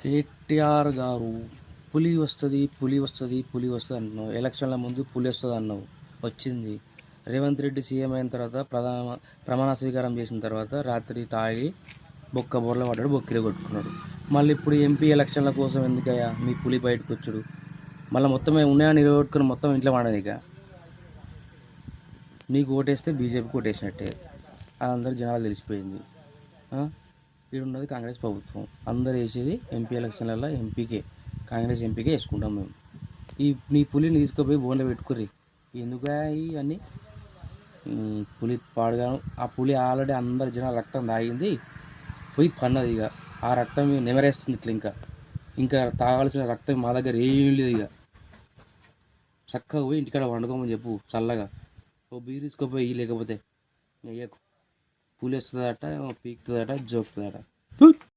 కేటీఆర్ గారు పులి వస్తుంది పులి వస్తుంది పులి వస్తుంది అన్నావు. ఎలక్షన్ల ముందు పులి వస్తుంది అన్నావు, వచ్చింది. రేవంత్ రెడ్డి సీఎం అయిన తర్వాత ప్రమాణ స్వీకారం చేసిన తర్వాత రాత్రి తాగి బొక్క బొర్ల పడ్డాడు, బొక్కిరే కొట్టుకున్నాడు. మళ్ళీ ఇప్పుడు ఎంపీ ఎలక్షన్ల కోసం ఎందుకయ్యా మీ పులి బయటకు వచ్చుడు? మళ్ళీ మొత్తమే ఉన్నాయని నిలబెట్టుకుని మొత్తం ఇంట్లో వాడనిక. నీకు ఓటేస్తే బీజేపీకి ఓటేసినట్టే, అదందరూ జనాలు తెలిసిపోయింది. ఉన్నది కాంగ్రెస్ ప్రభుత్వం, అందరు వేసేది ఎంపీ ఎలక్షన్లలో ఎంపీకే, కాంగ్రెస్ ఎంపీకే వేసుకుంటాం మేము. నీ పులిని తీసుకుపోయి బోన్లో పెట్టుకుర్రి. ఎందుకు ఇవన్నీ? పులి పాడుగాను. ఆ పులి ఆల్రెడీ అందరు జనాలు రక్తం తాగింది, పోయి పన్నది. ఇక ఆ రక్తం నెమరేస్తుంది. ఇట్లా ఇంకా తాగాల్సిన రక్తం మా దగ్గర ఏం లేదు. ఇక చక్కగా పోయి ఇంటికాడ వండుకోమని చెప్పు చల్లగా. ఓ బీరు తీసుకోపోయి, లేకపోతే పులి వస్తుందట, పీకుతుందట, జోకుతుందట.